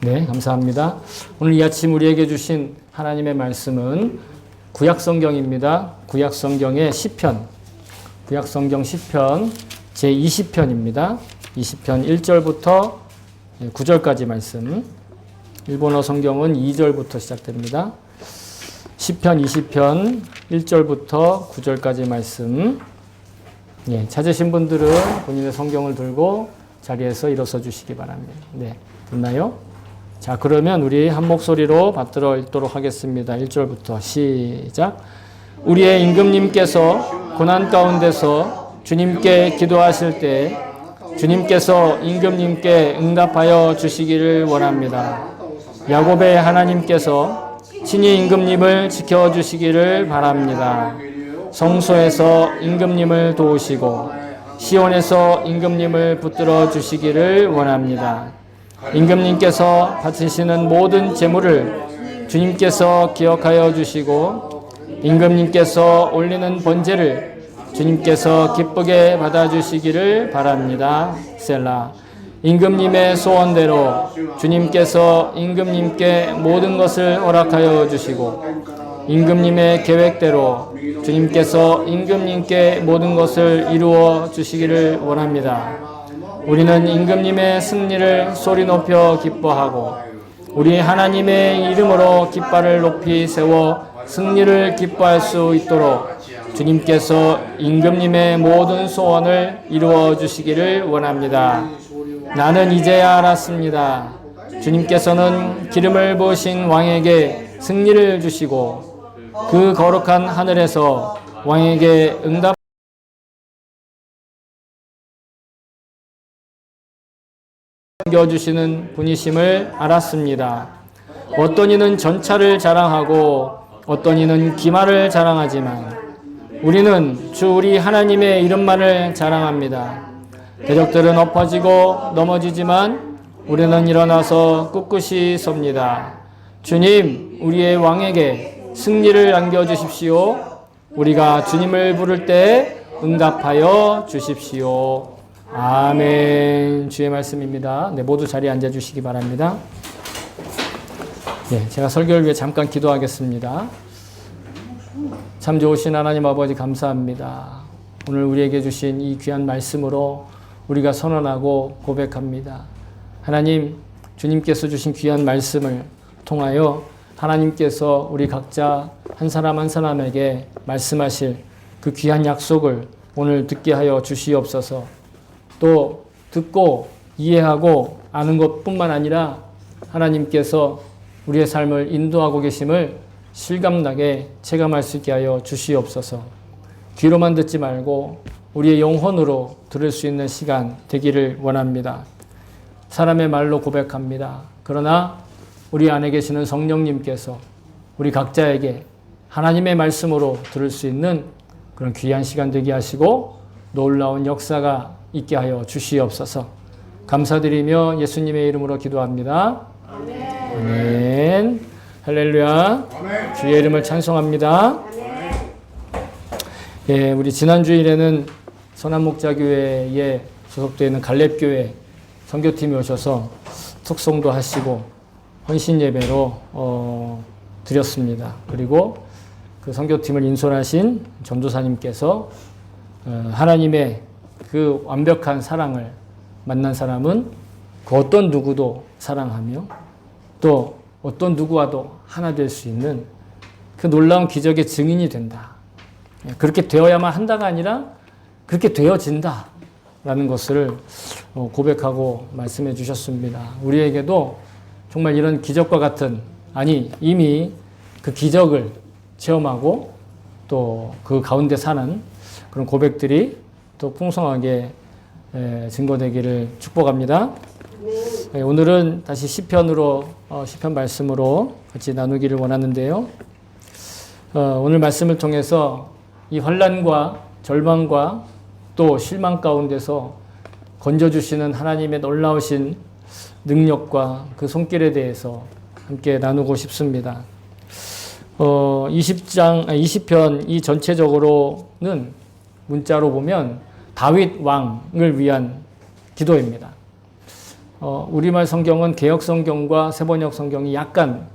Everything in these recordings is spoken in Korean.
네, 감사합니다. 오늘 이 아침 우리에게 주신 하나님의 말씀은 구약성경입니다. 구약성경의 시편, 구약성경 시편 제20편입니다. 20편 1절부터 9절까지 말씀. 일본어 성경은 2절부터 시작됩니다. 시편 20편 1절부터 9절까지 말씀. 예, 찾으신 분들은 본인의 성경을 들고 자리에서 일어서 주시기 바랍니다. 네, 됐나요? 자, 그러면 우리 한 목소리로 받들어 읽도록 하겠습니다. 1절부터 시작. 우리의 임금님께서 고난 가운데서 주님께 기도하실 때 주님께서 임금님께 응답하여 주시기를 원합니다. 야곱의 하나님께서 친히 임금님을 지켜주시기를 바랍니다. 성소에서 임금님을 도우시고 시온에서 임금님을 붙들어 주시기를 원합니다. 임금님께서 바치시는 모든 제물을 주님께서 기억하여 주시고 임금님께서 올리는 번제를 주님께서 기쁘게 받아주시기를 바랍니다. 셀라. 임금님의 소원대로 주님께서 임금님께 모든 것을 허락하여 주시고 임금님의 계획대로 주님께서 임금님께 모든 것을 이루어 주시기를 원합니다. 우리는 임금님의 승리를 소리 높여 기뻐하고 우리 하나님의 이름으로 깃발을 높이 세워 승리를 기뻐할 수 있도록 주님께서 임금님의 모든 소원을 이루어 주시기를 원합니다. 나는 이제야 알았습니다. 주님께서는 기름을 부으신 왕에게 승리를 주시고 그 거룩한 하늘에서 왕에게 응답 주시는 분이심을 알았습니다. 어떤 이는 전차를 자랑하고 어떤 이는 기마를 자랑하지만 우리는 주 우리 하나님의 이름만을 자랑합니다. 대적들은 엎어지고 넘어지지만 우리는 일어나서 꿋꿋이 섭니다. 주님, 우리의 왕에게 승리를 안겨주십시오. 우리가 주님을 부를 때 응답하여 주십시오. 아멘. 주의 말씀입니다. 네, 모두 자리에 앉아주시기 바랍니다. 네, 제가 설교를 위해 잠깐 기도하겠습니다. 참 좋으신 하나님 아버지 감사합니다. 오늘 우리에게 주신 이 귀한 말씀으로 우리가 선언하고 고백합니다. 하나님, 주님께서 주신 귀한 말씀을 통하여 하나님께서 우리 각자 한 사람 한 사람에게 말씀하실 그 귀한 약속을 오늘 듣게 하여 주시옵소서. 또 듣고 이해하고 아는 것뿐만 아니라 하나님께서 우리의 삶을 인도하고 계심을 실감나게 체감할 수 있게 하여 주시옵소서. 귀로만 듣지 말고 우리의 영혼으로 들을 수 있는 시간 되기를 원합니다. 사람의 말로 고백합니다. 그러나 우리 안에 계시는 성령님께서 우리 각자에게 하나님의 말씀으로 들을 수 있는 그런 귀한 시간 되게 하시고 놀라운 역사가 있게 하여 주시옵소서. 감사드리며 예수님의 이름으로 기도합니다. 아멘. 아멘. 할렐루야. 아멘. 주의 이름을 찬송합니다. 아멘. 예, 우리 지난 주일에는 선한목자교회에 소속되어 있는 갈렙교회 선교팀이 오셔서 특송도 하시고 헌신 예배로 드렸습니다. 그리고 그 선교팀을 인솔하신 전도사님께서 하나님의 그 완벽한 사랑을 만난 사람은 그 어떤 누구도 사랑하며 또 어떤 누구와도 하나 될 수 있는 그 놀라운 기적의 증인이 된다. 그렇게 되어야만 한다가 아니라 그렇게 되어진다. 라는 것을 고백하고 말씀해 주셨습니다. 우리에게도 정말 이런 기적과 같은, 아니 이미 그 기적을 체험하고 또 그 가운데 사는 그런 고백들이 또 풍성하게 증거되기를 축복합니다. 오늘은 다시 시편으로 시편 말씀으로 같이 나누기를 원하는데요. 오늘 말씀을 통해서 이 환난과 절망과 또 실망 가운데서 건져주시는 하나님의 놀라우신 능력과 그 손길에 대해서 함께 나누고 싶습니다. 20편 이 전체적으로는 문자로 보면 다윗 왕을 위한 기도입니다. 우리말 성경은 개역 성경과 새번역 성경이 약간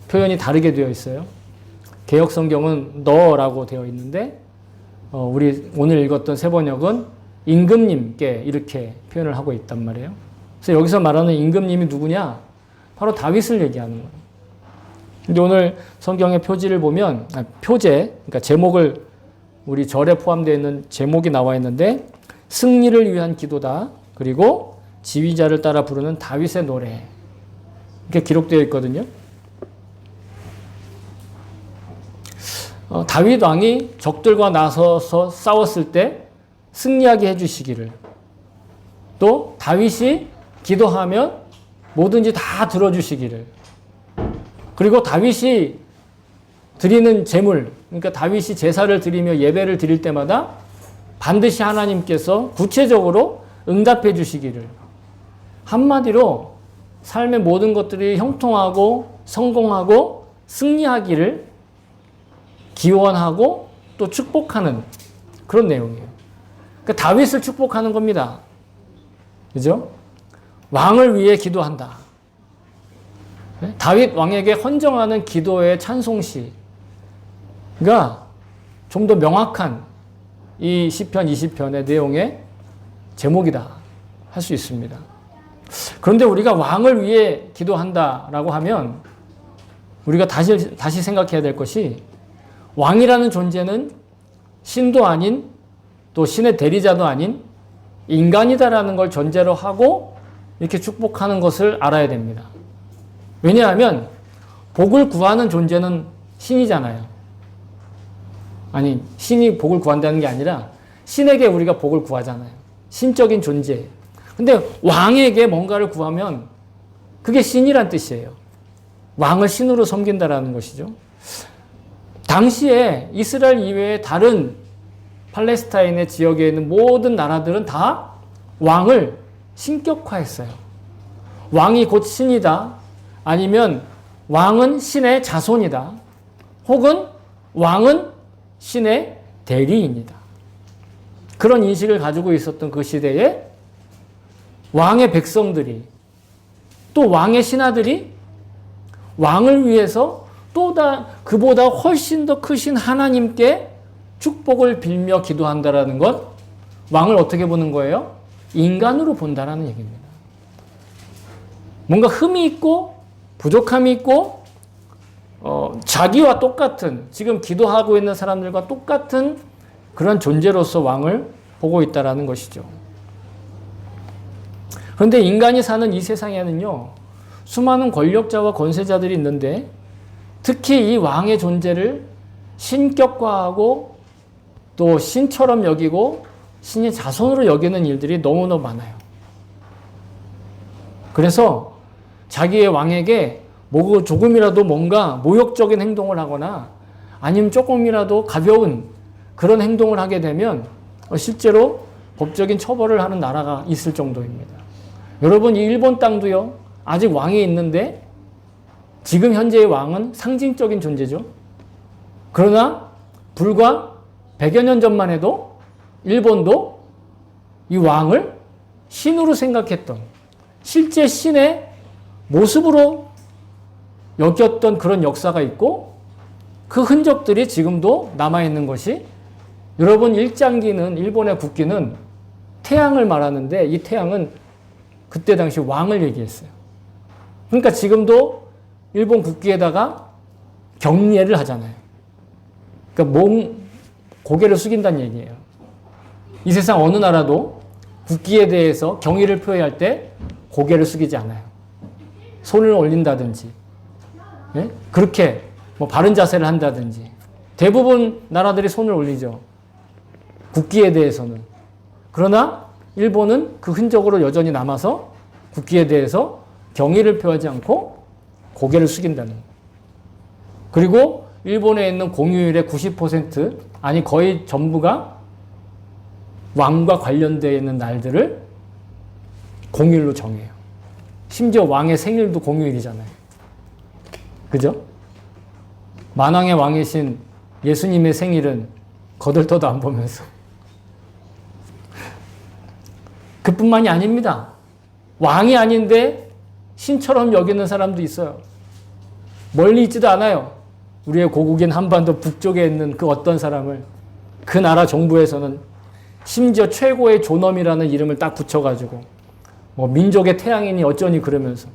표현이 다르게 되어 있어요. 개역 성경은 너라고 되어 있는데 우리 오늘 읽었던 새번역은 임금님께 이렇게 표현을 하고 있단 말이에요. 그래서 여기서 말하는 임금님이 누구냐? 바로 다윗을 얘기하는 거예요. 근데 오늘 성경의 표지를 보면 표제, 그러니까 제목을 우리 절에 포함되어 있는 제목이 나와 있는데 승리를 위한 기도다. 그리고 지휘자를 따라 부르는 다윗의 노래. 이렇게 기록되어 있거든요. 다윗 왕이 적들과 나서서 싸웠을 때 승리하게 해주시기를. 또 다윗이 기도하면 뭐든지 다 들어주시기를. 그리고 다윗이 드리는 제물, 그러니까 다윗이 제사를 드리며 예배를 드릴 때마다 반드시 하나님께서 구체적으로 응답해 주시기를. 한마디로 삶의 모든 것들이 형통하고 성공하고 승리하기를 기원하고 또 축복하는 그런 내용이에요. 그러니까 다윗을 축복하는 겁니다. 그죠? 왕을 위해 기도한다. 다윗 왕에게 헌정하는 기도의 찬송시가 좀 더 명확한 이 시편 20편의 내용의 제목이다 할 수 있습니다. 그런데 우리가 왕을 위해 기도한다라고 하면 우리가 다시 생각해야 될 것이 왕이라는 존재는 신도 아닌 또 신의 대리자도 아닌 인간이다라는 걸 전제로 하고 이렇게 축복하는 것을 알아야 됩니다. 왜냐하면 복을 구하는 존재는 신이잖아요. 아니, 신이 복을 구한다는 게 아니라 신에게 우리가 복을 구하잖아요. 신적인 존재. 근데 왕에게 뭔가를 구하면 그게 신이란 뜻이에요. 왕을 신으로 섬긴다라는 것이죠. 당시에 이스라엘 이외의 다른 팔레스타인의 지역에 있는 모든 나라들은 다 왕을 신격화했어요. 왕이 곧 신이다. 아니면 왕은 신의 자손이다. 혹은 왕은 신의 대리인이다. 그런 인식을 가지고 있었던 그 시대에 왕의 백성들이 또 왕의 신하들이 왕을 위해서 그보다 훨씬 더 크신 하나님께 축복을 빌며 기도한다라는 것, 왕을 어떻게 보는 거예요? 인간으로 본다라는 얘기입니다. 뭔가 흠이 있고 부족함이 있고 자기와 똑같은, 지금 기도하고 있는 사람들과 똑같은 그런 존재로서 왕을 보고 있다라는 것이죠. 그런데 인간이 사는 이 세상에는요, 수많은 권력자와 권세자들이 있는데 특히 이 왕의 존재를 신격화하고 또 신처럼 여기고 신의 자손으로 여기는 일들이 너무너무 많아요. 그래서 자기의 왕에게 조금이라도 뭔가 모욕적인 행동을 하거나 아니면 조금이라도 가벼운 그런 행동을 하게 되면 실제로 법적인 처벌을 하는 나라가 있을 정도입니다. 여러분, 이 일본 땅도요, 아직 왕이 있는데 지금 현재의 왕은 상징적인 존재죠. 그러나 불과 100여 년 전만 해도 일본도 이 왕을 신으로 생각했던, 실제 신의 모습으로 여겼던 그런 역사가 있고 그 흔적들이 지금도 남아있는 것이, 여러분, 일본의 국기는 태양을 말하는데 이 태양은 그때 당시 왕을 얘기했어요. 그러니까 지금도 일본 국기에다가 경례를 하잖아요. 그러니까 고개를 숙인다는 얘기예요. 이 세상 어느 나라도 국기에 대해서 경의를 표해할 때 고개를 숙이지 않아요. 손을 올린다든지, 네? 그렇게 바른 자세를 한다든지. 대부분 나라들이 손을 올리죠. 국기에 대해서는. 그러나 일본은 그 흔적으로 여전히 남아서 국기에 대해서 경의를 표하지 않고 고개를 숙인다는 거예요. 그리고 일본에 있는 공휴일의 90%, 아니 거의 전부가 왕과 관련되어 있는 날들을 공휴일로 정해요. 심지어 왕의 생일도 공휴일이잖아요. 그죠? 만왕의 왕이신 예수님의 생일은 거들떠도 안 보면서. 그뿐만이 아닙니다. 왕이 아닌데 신처럼 여기는 사람도 있어요. 멀리 있지도 않아요. 우리의 고국인 한반도 북쪽에 있는 그 어떤 사람을 그 나라 정부에서는 심지어 최고의 존엄이라는 이름을 딱 붙여가지고 뭐 민족의 태양이니 어쩌니 그러면서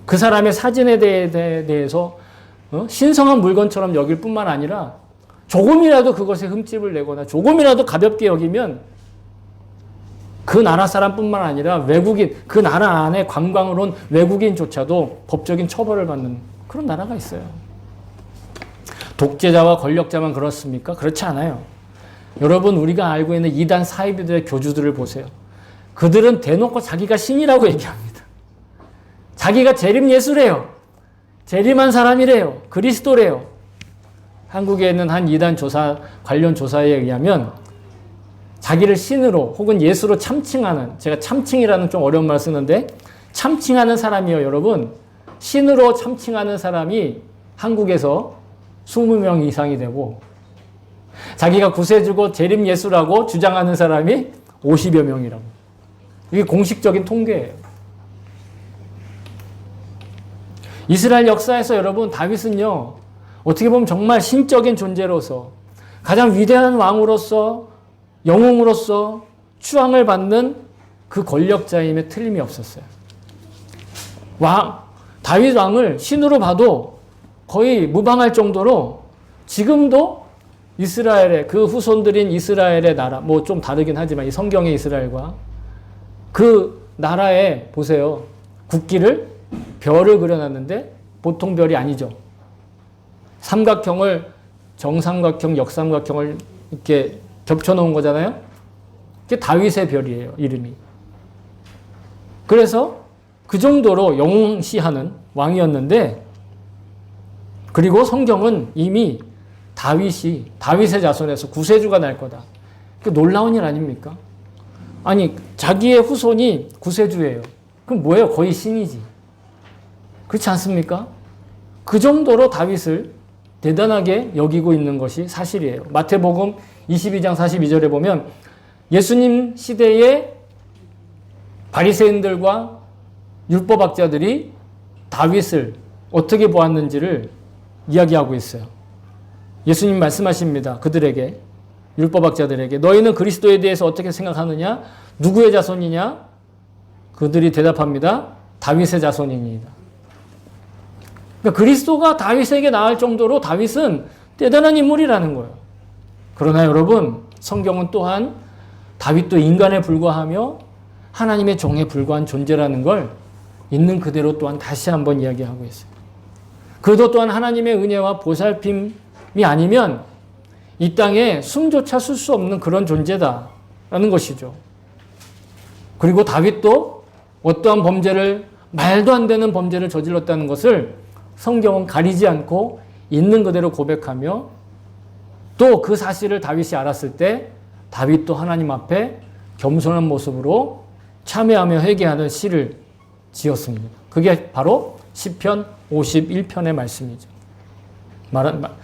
그 사람의 사진에 대해서 신성한 물건처럼 여길 뿐만 아니라 조금이라도 그것에 흠집을 내거나 조금이라도 가볍게 여기면 그 나라 사람뿐만 아니라 외국인, 그 나라 안에 관광을 온 외국인조차도 법적인 처벌을 받는 그런 나라가 있어요. 독재자와 권력자만 그렇습니까? 그렇지 않아요. 여러분, 우리가 알고 있는 이단 사이비들의 교주들을 보세요. 그들은 대놓고 자기가 신이라고 얘기합니다. 자기가 재림 예수래요. 재림한 사람이래요. 그리스도래요. 한국에 있는 한 이단 관련 조사에 의하면 자기를 신으로 혹은 예수로 참칭하는, 제가 참칭이라는 좀 어려운 말 쓰는데 참칭하는 사람이요, 여러분. 신으로 참칭하는 사람이 한국에서 20명 이상이 되고 자기가 구세주고 재림 예수라고 주장하는 사람이 50여 명이라고. 이게 공식적인 통계예요. 이스라엘 역사에서 여러분, 다윗은요, 어떻게 보면 정말 신적인 존재로서 가장 위대한 왕으로서 영웅으로서 추앙을 받는 그 권력자임에 틀림이 없었어요. 다윗 왕을 신으로 봐도 거의 무방할 정도로 지금도 이스라엘의 그 후손들인 이스라엘의 나라, 뭐 좀 다르긴 하지만 이 성경의 이스라엘과 그 나라에 보세요. 국기를 별을 그려놨는데 보통 별이 아니죠. 삼각형을 정삼각형, 역삼각형을 이렇게 겹쳐놓은 거잖아요. 그게 다윗의 별이에요, 이름이. 그래서 그 정도로 영웅시하는 왕이었는데, 그리고 성경은 이미 다윗의 자손에서 구세주가 날 거다. 그 놀라운 일 아닙니까? 아니, 자기의 후손이 구세주예요. 그럼 뭐예요? 거의 신이지. 그렇지 않습니까? 그 정도로 다윗을 대단하게 여기고 있는 것이 사실이에요. 마태복음 22장 42절에 보면 예수님 시대의 바리새인들과 율법학자들이 다윗을 어떻게 보았는지를 이야기하고 있어요. 예수님 말씀하십니다. 그들에게, 율법학자들에게, 너희는 그리스도에 대해서 어떻게 생각하느냐? 누구의 자손이냐? 그들이 대답합니다. 다윗의 자손이니이다. 그러니까 그리스도가 다윗에게 나을 정도로 다윗은 대단한 인물이라는 거예요. 그러나 여러분, 성경은 또한 다윗도 인간에 불과하며 하나님의 종에 불과한 존재라는 걸 있는 그대로 또한 다시 한번 이야기하고 있어요. 그도 또한 하나님의 은혜와 보살핌이 아니면 이 땅에 숨조차 쓸 수 없는 그런 존재다라는 것이죠. 그리고 다윗도 어떠한 말도 안 되는 범죄를 저질렀다는 것을 성경은 가리지 않고 있는 그대로 고백하며 또 그 사실을 다윗이 알았을 때 다윗도 하나님 앞에 겸손한 모습으로 참회하며 회개하는 시를 지었습니다. 그게 바로 시편 51편의 말씀이죠.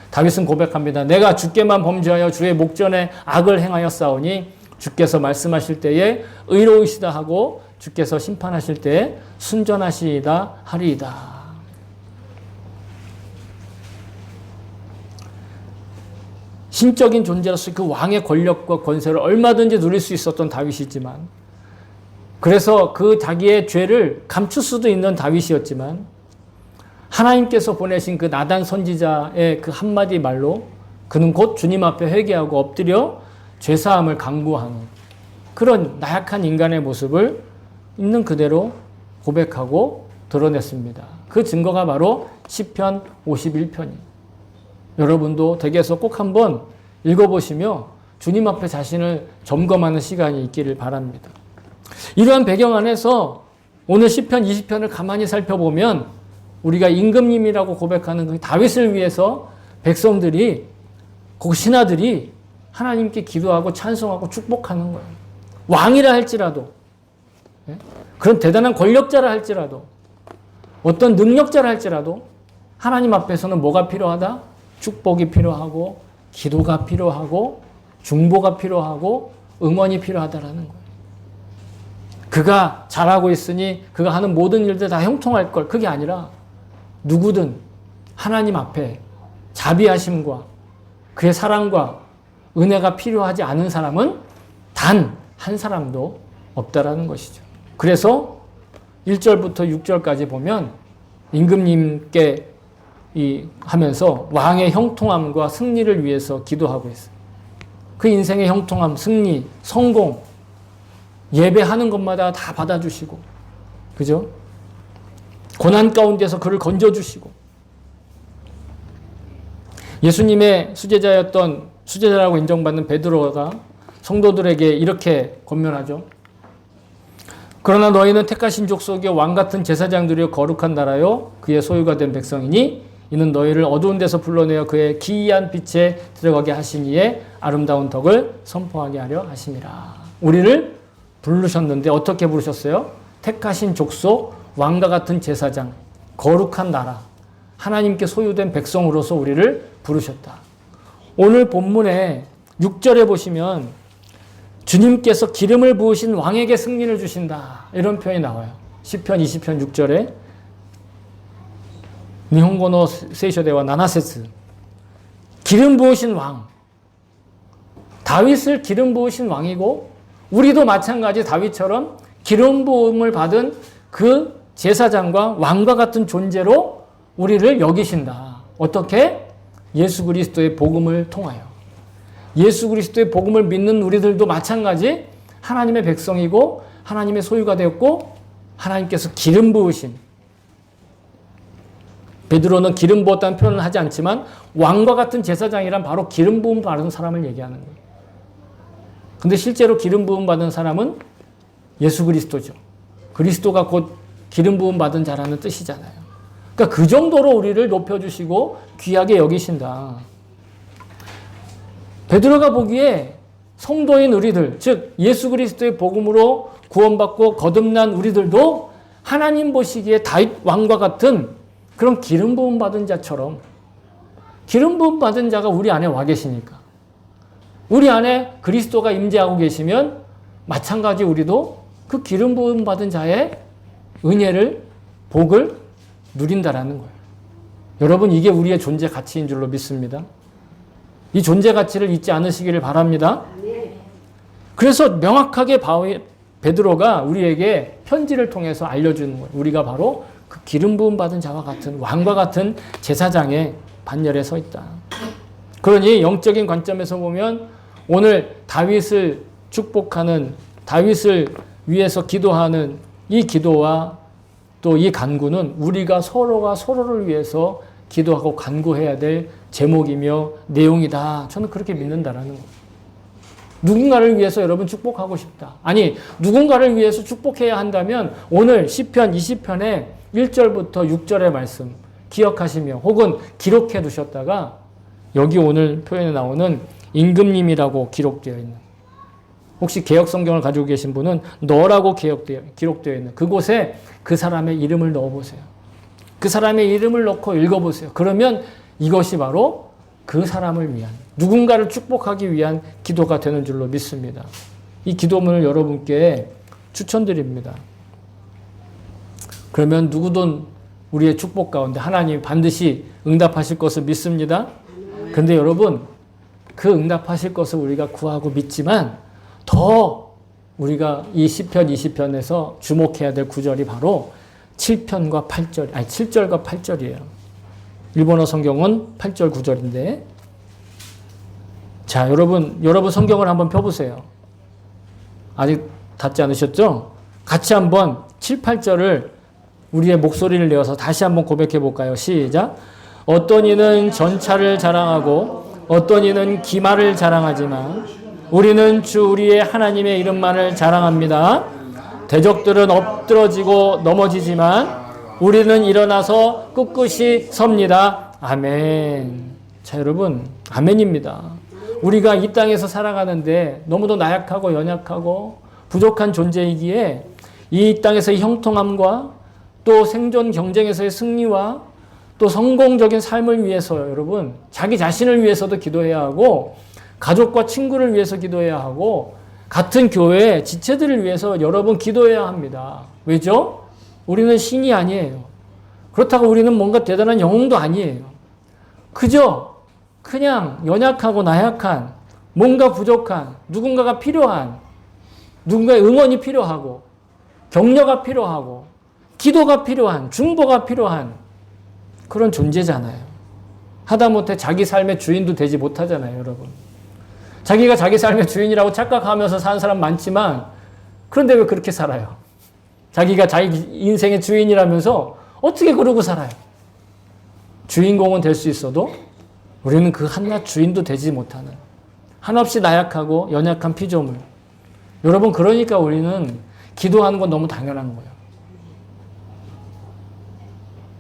다윗은 고백합니다. 내가 주께만 범죄하여 주의 목전에 악을 행하였사오니 주께서 말씀하실 때에 의로우시다 하고 주께서 심판하실 때에 순전하시다 하리이다. 신적인 존재로서 그 왕의 권력과 권세를 얼마든지 누릴 수 있었던 다윗이지만, 그래서 그 자기의 죄를 감출 수도 있는 다윗이었지만, 하나님께서 보내신 그 나단 선지자의 그 한마디 말로 그는 곧 주님 앞에 회개하고 엎드려 죄사함을 간구하는 그런 나약한 인간의 모습을 있는 그대로 고백하고 드러냈습니다. 그 증거가 바로 시편 51편입니다. 여러분도 댁에서 꼭 한번 읽어보시며 주님 앞에 자신을 점검하는 시간이 있기를 바랍니다. 이러한 배경 안에서 오늘 시편 20편을 가만히 살펴보면 우리가 임금님이라고 고백하는 그 다윗을 위해서 백성들이, 그 신하들이 하나님께 기도하고 찬송하고 축복하는 거예요. 왕이라 할지라도, 그런 대단한 권력자라 할지라도, 어떤 능력자라 할지라도 하나님 앞에서는 뭐가 필요하다? 축복이 필요하고 기도가 필요하고 중보가 필요하고 응원이 필요하다라는 거예요. 그가 잘하고 있으니 그가 하는 모든 일들 다 형통할 걸. 그게 아니라 누구든 하나님 앞에 자비하심과 그의 사랑과 은혜가 필요하지 않은 사람은 단 한 사람도 없다라는 것이죠. 그래서 1절부터 6절까지 보면 임금님께 하면서 왕의 형통함과 승리를 위해서 기도하고 있어요. 그 인생의 형통함, 승리, 성공, 예배하는 것마다 다 받아주시고, 그죠? 고난 가운데서 그를 건져주시고, 예수님의 수제자라고 인정받는 베드로가 성도들에게 이렇게 권면하죠. 그러나 너희는 택하신 족속의 왕같은 제사장들이여 거룩한 나라요 그의 소유가 된 백성이니 이는 너희를 어두운 데서 불러내어 그의 기이한 빛에 들어가게 하시니에 아름다운 덕을 선포하게 하려 하심이라. 우리를 부르셨는데 어떻게 부르셨어요? 택하신 족속, 왕과 같은 제사장, 거룩한 나라, 하나님께 소유된 백성으로서 우리를 부르셨다. 오늘 본문에 6절에 보시면 주님께서 기름을 부으신 왕에게 승리를 주신다. 이런 표현이 나와요. 시편 20편 6절에 니혼고노 세이쇼데와 나나세스 기름 부으신 왕, 다윗을 기름 부으신 왕이고 우리도 마찬가지 다윗처럼 기름 부음을 받은 그 제사장과 왕과 같은 존재로 우리를 여기신다. 어떻게? 예수 그리스도의 복음을 통하여. 예수 그리스도의 복음을 믿는 우리들도 마찬가지 하나님의 백성이고 하나님의 소유가 되었고 하나님께서 기름 부으신, 베드로는 기름 부었다는 표현을 하지 않지만 왕과 같은 제사장이란 바로 기름 부음 받은 사람을 얘기하는 거예요. 근데 실제로 기름 부음 받은 사람은 예수 그리스도죠. 그리스도가 곧 기름 부음 받은 자라는 뜻이잖아요. 그러니까 그 정도로 우리를 높여주시고 귀하게 여기신다. 베드로가 보기에 성도인 우리들, 즉 예수 그리스도의 복음으로 구원받고 거듭난 우리들도 하나님 보시기에 다윗 왕과 같은 그런 기름 부음 받은 자처럼, 기름 부음 받은 자가 우리 안에 와 계시니까, 우리 안에 그리스도가 임재하고 계시면 마찬가지 우리도 그 기름 부음 받은 자의 은혜를, 복을 누린다라는 거예요. 여러분, 이게 우리의 존재 가치인 줄로 믿습니다. 이 존재 가치를 잊지 않으시기를 바랍니다. 그래서 명확하게 베드로가 우리에게 편지를 통해서 알려주는 거예요. 우리가 바로 그 기름 부음 받은 자와 같은 왕과 같은 제사장의 반열에 서 있다. 그러니 영적인 관점에서 보면 오늘 다윗을 축복하는, 다윗을 위해서 기도하는 이 기도와 또 이 간구는 우리가 서로가 서로를 위해서 기도하고 간구해야 될 제목이며 내용이다. 저는 그렇게 믿는다라는 거예요. 누군가를 위해서 여러분 축복하고 싶다. 아니, 누군가를 위해서 축복해야 한다면 오늘 시편 20편의 1절부터 6절의 말씀 기억하시며 혹은 기록해 두셨다가 여기 오늘 표현에 나오는 임금님이라고 기록되어 있는, 혹시 개역성경을 가지고 계신 분은 너라고 기록되어 있는 그곳에 그 사람의 이름을 넣어보세요. 그 사람의 이름을 넣고 읽어보세요. 그러면 이것이 바로 그 사람을 위한, 누군가를 축복하기 위한 기도가 되는 줄로 믿습니다. 이 기도문을 여러분께 추천드립니다. 그러면 누구든 우리의 축복 가운데 하나님 반드시 응답하실 것을 믿습니다. 그런데 여러분, 그 응답하실 것을 우리가 구하고 믿지만 더 우리가 이 시편 20편에서 주목해야 될 구절이 바로 7편과 8절, 아니 7절과 8절이에요. 일본어 성경은 8절 9절인데, 자, 여러분 성경을 한번 펴보세요. 아직 닫지 않으셨죠? 같이 한번 7, 8절을 우리의 목소리를 내어서 다시 한번 고백해 볼까요? 시작. 어떤 이는 전차를 자랑하고 어떤 이는 기마를 자랑하지만 우리는 주 우리의 하나님의 이름만을 자랑합니다. 대적들은 엎드러지고 넘어지지만 우리는 일어나서 꿋꿋이 섭니다. 아멘. 자, 여러분, 아멘입니다. 우리가 이 땅에서 살아가는데 너무도 나약하고 연약하고 부족한 존재이기에 이 땅에서의 형통함과 또 생존 경쟁에서의 승리와 또 성공적인 삶을 위해서 여러분, 자기 자신을 위해서도 기도해야 하고 가족과 친구를 위해서 기도해야 하고 같은 교회 지체들을 위해서 여러분 기도해야 합니다. 왜죠? 우리는 신이 아니에요. 그렇다고 우리는 뭔가 대단한 영웅도 아니에요. 그저 그냥 연약하고 나약한, 뭔가 부족한, 누군가가 필요한, 누군가의 응원이 필요하고, 격려가 필요하고, 기도가 필요한, 중보가 필요한 그런 존재잖아요. 하다못해 자기 삶의 주인도 되지 못하잖아요, 여러분. 자기가 자기 삶의 주인이라고 착각하면서 사는 사람 많지만, 그런데 왜 그렇게 살아요? 자기가 자기 인생의 주인이라면서 어떻게 그러고 살아요? 주인공은 될 수 있어도 우리는 그 한낱 주인도 되지 못하는 한없이 나약하고 연약한 피조물. 여러분, 그러니까 우리는 기도하는 건 너무 당연한 거예요.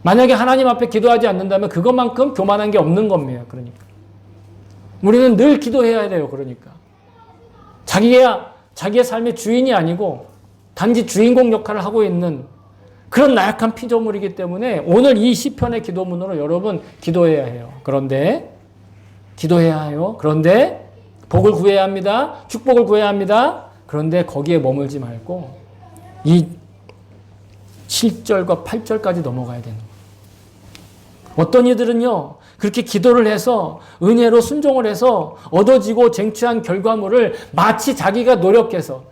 만약에 하나님 앞에 기도하지 않는다면 그것만큼 교만한 게 없는 겁니다. 그러니까. 우리는 늘 기도해야 돼요. 그러니까. 자기의 삶의 주인이 아니고 단지 주인공 역할을 하고 있는 그런 나약한 피조물이기 때문에 오늘 이 시편의 기도문으로 여러분 기도해야 해요. 그런데 기도해야 해요. 그런데 복을 구해야 합니다. 축복을 구해야 합니다. 그런데 거기에 머물지 말고 이 7절과 8절까지 넘어가야 되는 거예요. 어떤 이들은요, 그렇게 기도를 해서 은혜로 순종을 해서 얻어지고 쟁취한 결과물을 마치 자기가 노력해서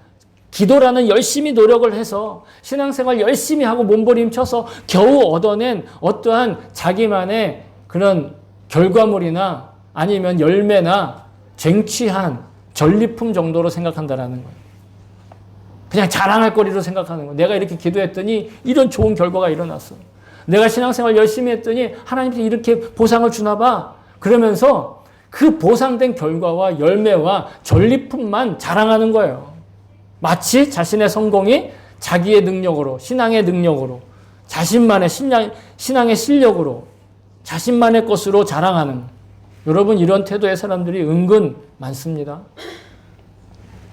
기도라는 열심히 노력을 해서 신앙생활 열심히 하고 몸부림쳐서 겨우 얻어낸 어떠한 자기만의 그런 결과물이나 아니면 열매나 쟁취한 전리품 정도로 생각한다라는 거예요. 그냥 자랑할 거리로 생각하는 거예요. 내가 이렇게 기도했더니 이런 좋은 결과가 일어났어. 내가 신앙생활 열심히 했더니 하나님께서 이렇게 보상을 주나 봐. 그러면서 그 보상된 결과와 열매와 전리품만 자랑하는 거예요. 마치 자신의 성공이 자기의 능력으로, 신앙의 능력으로, 자신만의 신앙의 실력으로, 자신만의 것으로 자랑하는. 여러분, 이런 태도의 사람들이 은근 많습니다.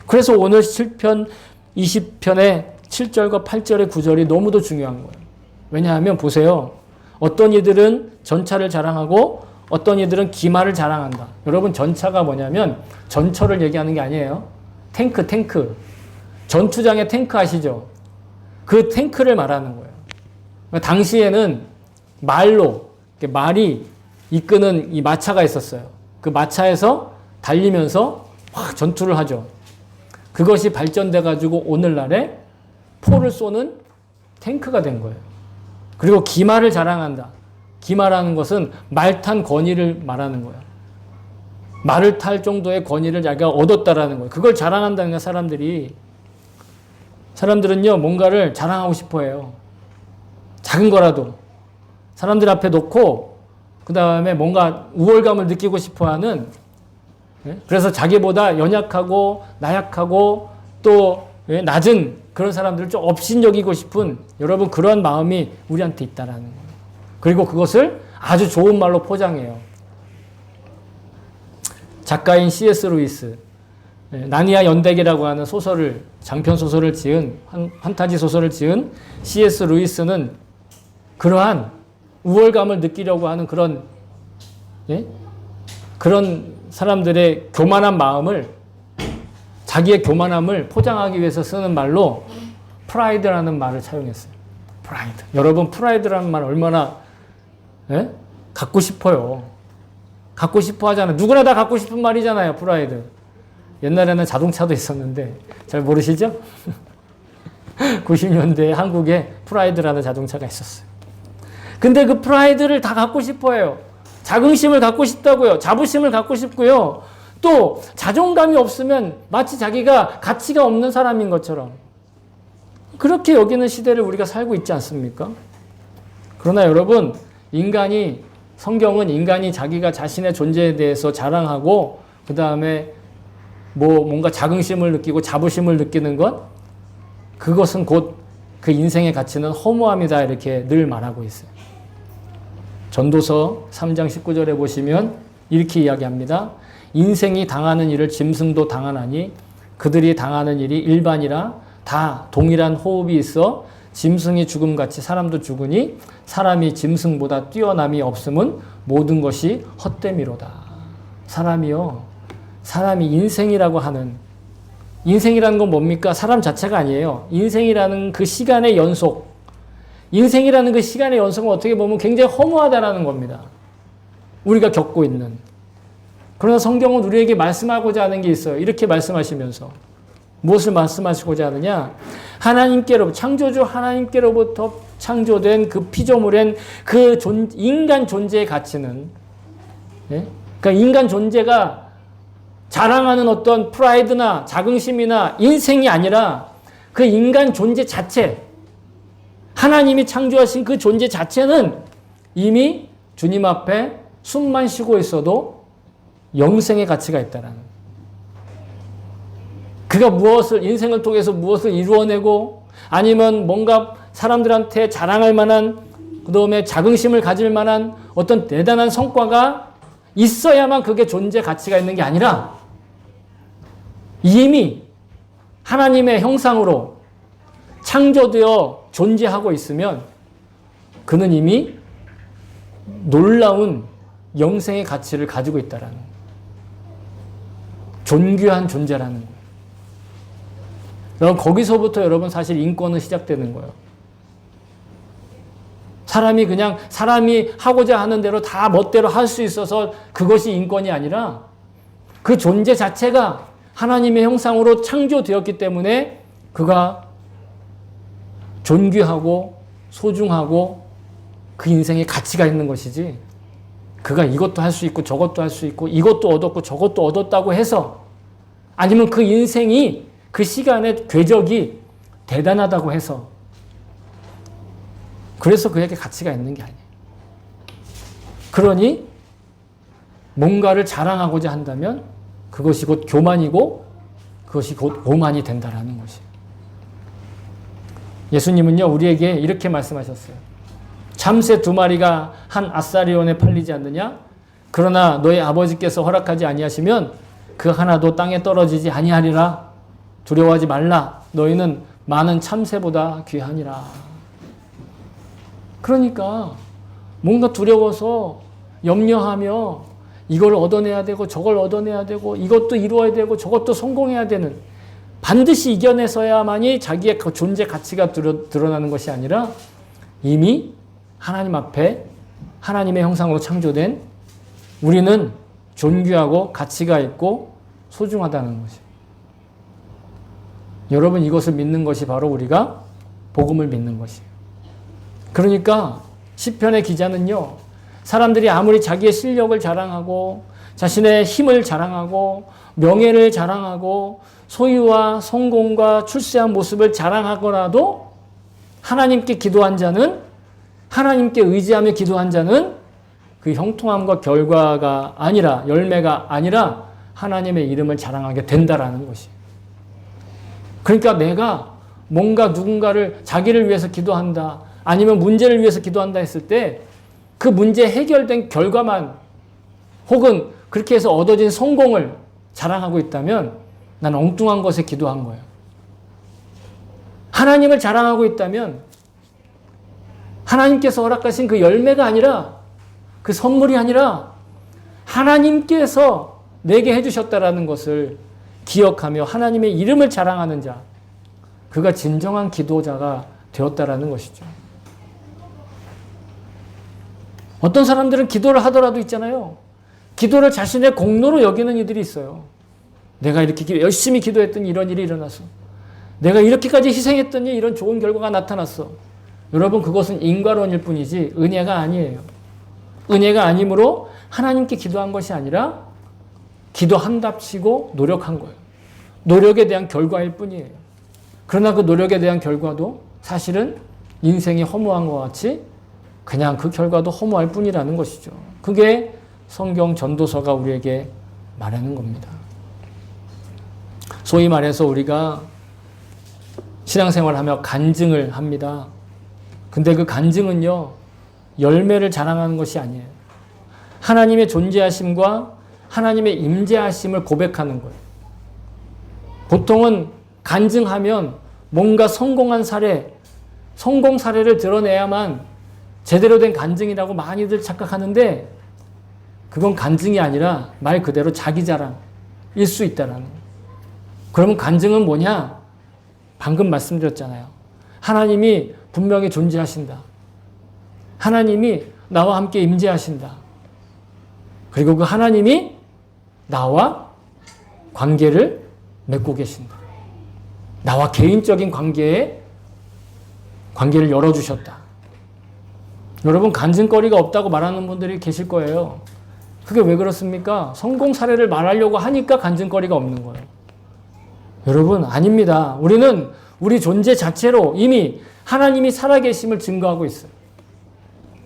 그래서 오늘 7편, 20편의 7절과 8절의 구절이 너무도 중요한 거예요. 왜냐하면 보세요. 어떤 이들은 전차를 자랑하고 어떤 이들은 기마를 자랑한다. 여러분, 전차가 뭐냐면 전철을 얘기하는 게 아니에요. 탱크. 전투장의 탱크 아시죠? 그 탱크를 말하는 거예요. 당시에는 말이 이끄는 이 마차가 있었어요. 그 마차에서 달리면서 막 전투를 하죠. 그것이 발전돼가지고 오늘날에 포를 쏘는 탱크가 된 거예요. 그리고 기마를 자랑한다. 기마라는 것은 말 탄 권위를 말하는 거예요. 말을 탈 정도의 권위를 자기가 얻었다라는 거예요. 그걸 자랑한다는 거예요, 사람들이. 사람들은요, 뭔가를 자랑하고 싶어 해요. 작은 거라도. 사람들 앞에 놓고, 그 다음에 뭔가 우월감을 느끼고 싶어 하는, 그래서 자기보다 연약하고, 나약하고, 또 낮은 그런 사람들을 좀 업신여기고 싶은 여러분 그런 마음이 우리한테 있다라는 거예요. 그리고 그것을 아주 좋은 말로 포장해요. 작가인 C.S. 루이스, 나니아 연대기라고 하는 소설을, 장편 소설을 지은, 판타지 소설을 지은 C.S. 루이스는 그러한 우월감을 느끼려고 하는 그런 사람들의 교만한 마음을, 자기의 교만함을 포장하기 위해서 쓰는 말로 프라이드라는 말을 사용했어요. 프라이드. 여러분, 프라이드라는 말 얼마나 갖고 싶어요. 갖고 싶어 하잖아요. 누구나 다 갖고 싶은 말이잖아요, 프라이드. 옛날에는 자동차도 있었는데 잘 모르시죠? 90년대에 한국에 프라이드라는 자동차가 있었어요. 근데 그 프라이드를 다 갖고 싶어 해요. 자긍심을 갖고 싶다고요. 자부심을 갖고 싶고요. 또 자존감이 없으면 마치 자기가 가치가 없는 사람인 것처럼 그렇게 여기는 시대를 우리가 살고 있지 않습니까? 그러나 여러분, 성경은 인간이 자기가 자신의 존재에 대해서 자랑하고 그 다음에 뭔가 자긍심을 느끼고 자부심을 느끼는 것, 그것은 곧 그 인생의 가치는 허무함이다, 이렇게 늘 말하고 있어요. 전도서 3장 19절에 보시면 이렇게 이야기합니다. 인생이 당하는 일을 짐승도 당하나니 그들이 당하는 일이 일반이라 다 동일한 호흡이 있어 짐승이 죽음같이 사람도 죽으니 사람이 짐승보다 뛰어남이 없음은 모든 것이 헛됨이로다. 사람이 인생이라고 하는 인생이라는 건 뭡니까? 사람 자체가 아니에요. 인생이라는 그 시간의 연속. 인생이라는 그 시간의 연속은 어떻게 보면 굉장히 허무하다라는 겁니다. 우리가 겪고 있는. 그러나 성경은 우리에게 말씀하고자 하는 게 있어요. 이렇게 말씀하시면서. 무엇을 말씀하시고자 하느냐? 창조주 하나님께로부터 창조된 그 피조물엔 그 인간 존재의 가치는, 예? 그러니까 인간 존재가 자랑하는 어떤 프라이드나 자긍심이나 인생이 아니라 그 인간 존재 자체, 하나님이 창조하신 그 존재 자체는 이미 주님 앞에 숨만 쉬고 있어도 영생의 가치가 있다라는. 그가 인생을 통해서 무엇을 이루어내고 아니면 뭔가 사람들한테 자랑할 만한, 그 다음에 자긍심을 가질 만한 어떤 대단한 성과가 있어야만 그게 존재 가치가 있는 게 아니라 이미 하나님의 형상으로 창조되어 존재하고 있으면 그는 이미 놀라운 영생의 가치를 가지고 있다라는, 존귀한 존재라는 거예요. 여러분, 거기서부터 여러분 사실 인권은 시작되는 거예요. 사람이 하고자 하는 대로 다 멋대로 할 수 있어서 그것이 인권이 아니라 그 존재 자체가 하나님의 형상으로 창조되었기 때문에 그가 존귀하고 소중하고 그 인생에 가치가 있는 것이지, 그가 이것도 할 수 있고 저것도 할 수 있고 이것도 얻었고 저것도 얻었다고 해서, 아니면 그 인생이 그 시간의 궤적이 대단하다고 해서 그래서 그에게 가치가 있는 게 아니에요. 그러니 뭔가를 자랑하고자 한다면 그것이 곧 교만이고 그것이 곧 오만이 된다라는 것이에요. 예수님은요, 우리에게 이렇게 말씀하셨어요. 참새 2마리가 한 아사리온에 팔리지 않느냐? 그러나 너희 아버지께서 허락하지 아니하시면 그 하나도 땅에 떨어지지 아니하리라. 두려워하지 말라. 너희는 많은 참새보다 귀하니라. 그러니까 뭔가 두려워서 염려하며 이걸 얻어내야 되고 저걸 얻어내야 되고 이것도 이루어야 되고 저것도 성공해야 되는, 반드시 이겨내서야만이 자기의 그 존재 가치가 드러나는 것이 아니라 이미 하나님 앞에 하나님의 형상으로 창조된 우리는 존귀하고 가치가 있고 소중하다는 것이에요. 여러분, 이것을 믿는 것이 바로 우리가 복음을 믿는 것이에요. 그러니까 시편의 기자는요, 사람들이 아무리 자기의 실력을 자랑하고 자신의 힘을 자랑하고 명예를 자랑하고 소유와 성공과 출세한 모습을 자랑하거나도 하나님께 기도한 자는, 하나님께 의지하며 기도한 자는 그 형통함과 결과가 아니라, 열매가 아니라 하나님의 이름을 자랑하게 된다라는 것이에요. 그러니까 내가 뭔가 누군가를, 자기를 위해서 기도한다, 아니면 문제를 위해서 기도한다 했을 때 그 문제 해결된 결과만, 혹은 그렇게 해서 얻어진 성공을 자랑하고 있다면 난 엉뚱한 것에 기도한 거예요. 하나님을 자랑하고 있다면 하나님께서 허락하신 그 열매가 아니라, 그 선물이 아니라 하나님께서 내게 해주셨다라는 것을 기억하며 하나님의 이름을 자랑하는 자, 그가 진정한 기도자가 되었다라는 것이죠. 어떤 사람들은 기도를 하더라도 있잖아요. 기도를 자신의 공로로 여기는 이들이 있어요. 내가 이렇게 열심히 기도했더니 이런 일이 일어났어. 내가 이렇게까지 희생했더니 이런 좋은 결과가 나타났어. 여러분, 그것은 인과론일 뿐이지 은혜가 아니에요. 은혜가 아니므로 하나님께 기도한 것이 아니라 기도한답시고 노력한 거예요. 노력에 대한 결과일 뿐이에요. 그러나 그 노력에 대한 결과도 사실은 인생이 허무한 것 같이 그냥 그 결과도 허무할 뿐이라는 것이죠. 그게 성경 전도서가 우리에게 말하는 겁니다. 소위 말해서 우리가 신앙생활하며 간증을 합니다. 근데 그 간증은요, 열매를 자랑하는 것이 아니에요. 하나님의 존재하심과 하나님의 임재하심을 고백하는 거예요. 보통은 간증하면 뭔가 성공한 사례, 성공 사례를 드러내야만 제대로 된 간증이라고 많이들 착각하는데 그건 간증이 아니라 말 그대로 자기 자랑일 수 있다라는 거예요. 그러면 간증은 뭐냐? 방금 말씀드렸잖아요. 하나님이 분명히 존재하신다. 하나님이 나와 함께 임재하신다. 그리고 그 하나님이 나와 관계를 맺고 계신다. 나와 개인적인 관계를 열어주셨다. 여러분, 간증거리가 없다고 말하는 분들이 계실 거예요. 그게 왜 그렇습니까? 성공 사례를 말하려고 하니까 간증거리가 없는 거예요. 여러분, 아닙니다. 우리는 우리 존재 자체로 이미 하나님이 살아계심을 증거하고 있어요.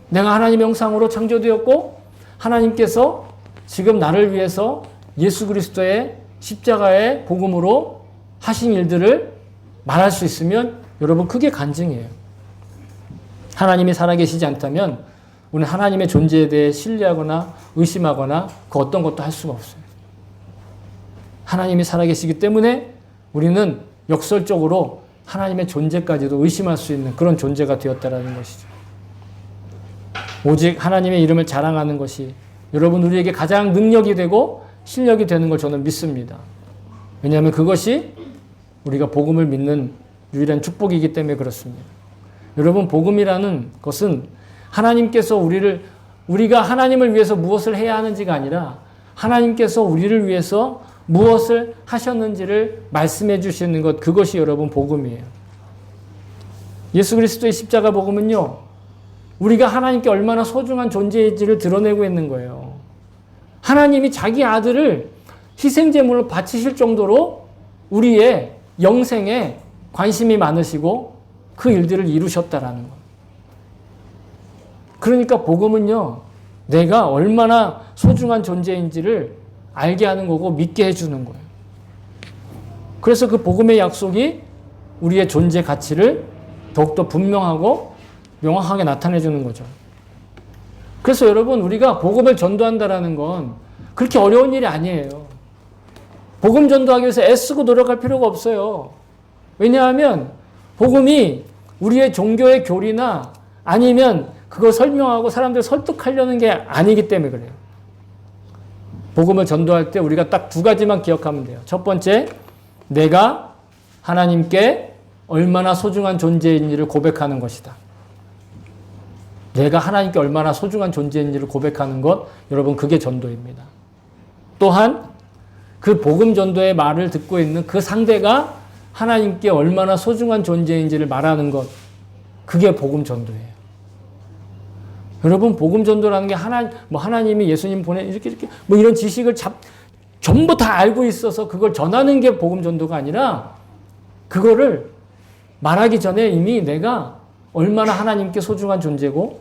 내가 하나님의 형상으로 창조되었고 하나님께서 지금 나를 위해서 예수 그리스도의 십자가의 복음으로 하신 일들을 말할 수 있으면 여러분, 그게 간증이에요. 하나님이 살아계시지 않다면 우리는 하나님의 존재에 대해 신뢰하거나 의심하거나 그 어떤 것도 할 수가 없어요. 하나님이 살아계시기 때문에 우리는 역설적으로 하나님의 존재까지도 의심할 수 있는 그런 존재가 되었다라는 것이죠. 오직 하나님의 이름을 자랑하는 것이 여러분, 우리에게 가장 능력이 되고 실력이 되는 걸 저는 믿습니다. 왜냐하면 그것이 우리가 복음을 믿는 유일한 축복이기 때문에 그렇습니다. 여러분, 복음이라는 것은 하나님께서 우리가 하나님을 위해서 무엇을 해야 하는지가 아니라 하나님께서 우리를 위해서 무엇을 하셨는지를 말씀해 주시는 것, 그것이 여러분 복음이에요. 예수 그리스도의 십자가 복음은요, 우리가 하나님께 얼마나 소중한 존재인지를 드러내고 있는 거예요. 하나님이 자기 아들을 희생제물로 바치실 정도로 우리의 영생에 관심이 많으시고 그 일들을 이루셨다라는 거예요. 그러니까 복음은요, 내가 얼마나 소중한 존재인지를 알게 하는 거고 믿게 해주는 거예요. 그래서 그 복음의 약속이 우리의 존재 가치를 더욱더 분명하고 명확하게 나타내 주는 거죠. 그래서 여러분, 우리가 복음을 전도한다라는 건 그렇게 어려운 일이 아니에요. 복음 전도하기 위해서 애쓰고 노력할 필요가 없어요. 왜냐하면 복음이 우리의 종교의 교리나 아니면 그걸 설명하고 사람들을 설득하려는 게 아니기 때문에 그래요. 복음을 전도할 때 우리가 딱 두 가지만 기억하면 돼요. 첫 번째, 내가 하나님께 얼마나 소중한 존재인지를 고백하는 것이다. 내가 하나님께 얼마나 소중한 존재인지를 고백하는 것, 여러분, 그게 전도입니다. 또한 그 복음 전도의 말을 듣고 있는 그 상대가 하나님께 얼마나 소중한 존재인지를 말하는 것, 그게 복음 전도예요. 여러분, 복음 전도라는 게 하나님이 예수님 이렇게 이런 지식을 전부 다 알고 있어서 그걸 전하는 게 복음 전도가 아니라 그거를 말하기 전에 이미 내가 얼마나 하나님께 소중한 존재고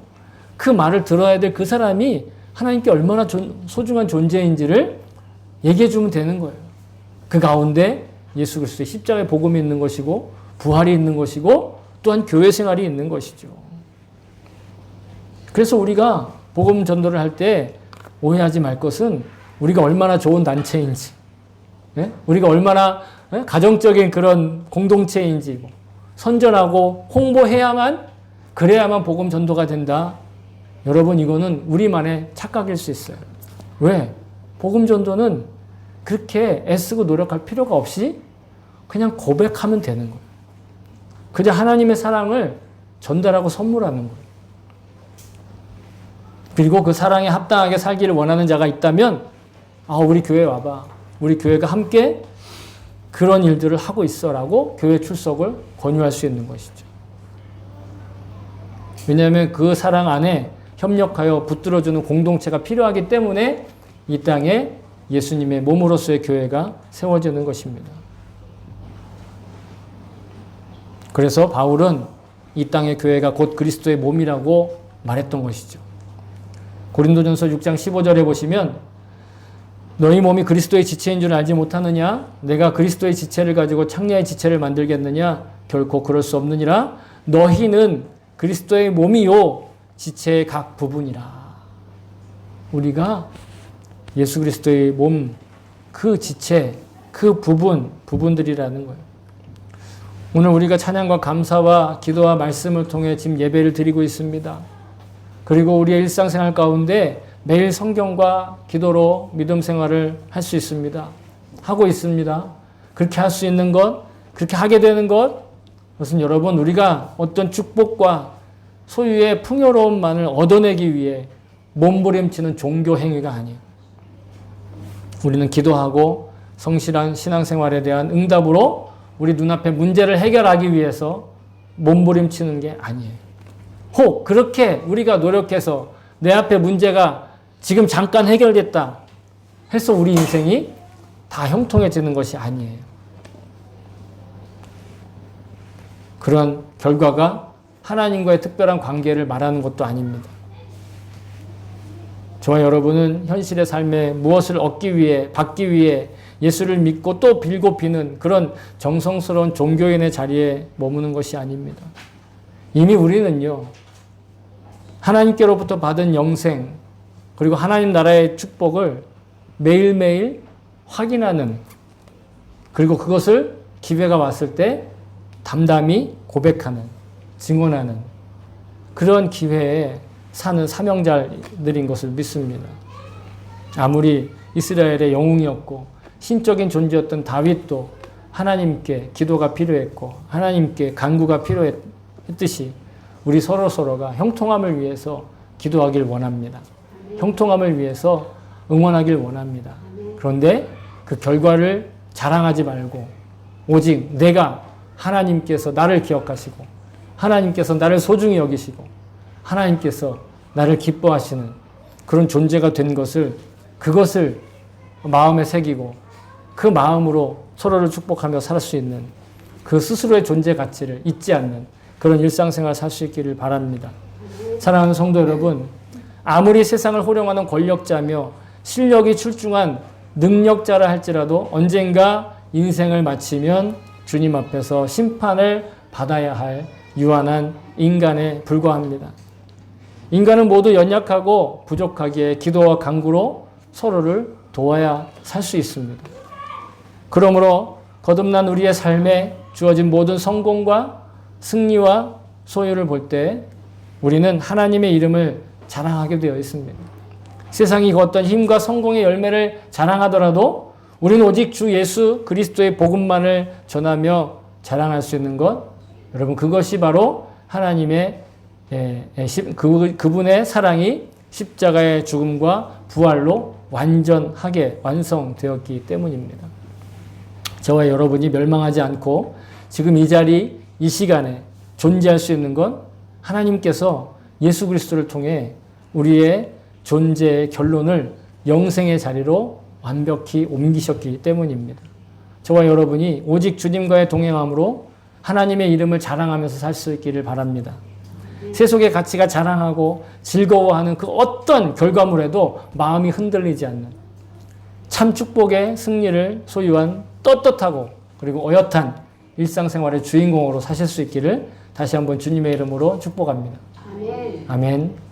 그 말을 들어야 될 그 사람이 하나님께 얼마나 소중한 존재인지를 얘기해 주면 되는 거예요. 그 가운데 예수 그리스도의 십자가의 복음이 있는 것이고 부활이 있는 것이고 또한 교회 생활이 있는 것이죠. 그래서 우리가 복음 전도를 할 때 오해하지 말 것은 우리가 얼마나 좋은 단체인지, 우리가 얼마나 가정적인 그런 공동체인지, 선전하고 홍보해야만, 그래야만 복음 전도가 된다. 여러분, 이거는 우리만의 착각일 수 있어요. 왜? 복음 전도는 그렇게 애쓰고 노력할 필요가 없이 그냥 고백하면 되는 거예요. 그저 하나님의 사랑을 전달하고 선물하는 거예요. 그리고 그 사랑에 합당하게 살기를 원하는 자가 있다면, 우리 교회 와봐. 우리 교회가 함께 그런 일들을 하고 있어라고 교회 출석을 권유할 수 있는 것이죠. 왜냐하면 그 사랑 안에 협력하여 붙들어주는 공동체가 필요하기 때문에 이 땅에 예수님의 몸으로서의 교회가 세워지는 것입니다. 그래서 바울은 이 땅의 교회가 곧 그리스도의 몸이라고 말했던 것이죠. 고린도전서 6장 15절에 보시면 너희 몸이 그리스도의 지체인 줄 알지 못하느냐? 내가 그리스도의 지체를 가지고 창녀의 지체를 만들겠느냐? 결코 그럴 수 없느니라. 너희는 그리스도의 몸이요 지체의 각 부분이라. 우리가 예수 그리스도의 몸, 그 지체, 그 부분들이라는 거예요. 오늘 우리가 찬양과 감사와 기도와 말씀을 통해 지금 예배를 드리고 있습니다. 그리고 우리의 일상생활 가운데 매일 성경과 기도로 믿음 생활을 할 수 있습니다. 하고 있습니다. 그렇게 할 수 있는 것, 그렇게 하게 되는 것, 그것은 여러분 우리가 어떤 축복과 소유의 풍요로움만을 얻어내기 위해 몸부림치는 종교 행위가 아니에요. 우리는 기도하고 성실한 신앙생활에 대한 응답으로 우리 눈앞의 문제를 해결하기 위해서 몸부림치는 게 아니에요. 혹 그렇게 우리가 노력해서 내 앞에 문제가 지금 잠깐 해결됐다 해서 우리 인생이 다 형통해지는 것이 아니에요. 그런 결과가 하나님과의 특별한 관계를 말하는 것도 아닙니다. 저와 여러분은 현실의 삶에 무엇을 얻기 위해, 받기 위해 예수를 믿고 또 빌고 비는 그런 정성스러운 종교인의 자리에 머무는 것이 아닙니다. 이미 우리는요, 하나님께로부터 받은 영생, 그리고 하나님 나라의 축복을 매일매일 확인하는, 그리고 그것을 기회가 왔을 때 담담히 고백하는, 증언하는 그런 기회에 사는 사명자들인 것을 믿습니다. 아무리 이스라엘의 영웅이었고 신적인 존재였던 다윗도 하나님께 기도가 필요했고 하나님께 간구가 필요했듯이 우리 서로서로가 형통함을 위해서 기도하길 원합니다. 형통함을 위해서 응원하길 원합니다. 그런데 그 결과를 자랑하지 말고 오직 내가 하나님께서 나를 기억하시고 하나님께서 나를 소중히 여기시고 하나님께서 나를 기뻐하시는 그런 존재가 된 것을, 그것을 마음에 새기고 그 마음으로 서로를 축복하며 살 수 있는 그 스스로의 존재 가치를 잊지 않는 그런 일상생활 살 수 있기를 바랍니다. 사랑하는 성도 여러분, 아무리 세상을 호령하는 권력자며 실력이 출중한 능력자라 할지라도 언젠가 인생을 마치면 주님 앞에서 심판을 받아야 할 유한한 인간에 불과합니다. 인간은 모두 연약하고 부족하기에 기도와 간구로 서로를 도와야 살 수 있습니다. 그러므로 거듭난 우리의 삶에 주어진 모든 성공과 승리와 소유를 볼 때 우리는 하나님의 이름을 자랑하게 되어 있습니다. 세상이 그 어떤 힘과 성공의 열매를 자랑하더라도 우리는 오직 주 예수 그리스도의 복음만을 전하며 자랑할 수 있는 것, 여러분 그것이 바로 하나님의 그분의 사랑이 십자가의 죽음과 부활로 완전하게 완성되었기 때문입니다. 저와 여러분이 멸망하지 않고 지금 이 자리, 이 시간에 존재할 수 있는 건 하나님께서 예수 그리스도를 통해 우리의 존재의 결론을 영생의 자리로 완벽히 옮기셨기 때문입니다. 저와 여러분이 오직 주님과의 동행함으로 하나님의 이름을 자랑하면서 살 수 있기를 바랍니다. 세속의 가치가 자랑하고 즐거워하는 그 어떤 결과물에도 마음이 흔들리지 않는 참 축복의 승리를 소유한 떳떳하고 그리고 어엿한 일상생활의 주인공으로 사실 수 있기를 다시 한번 주님의 이름으로 축복합니다. 아멘. 아멘.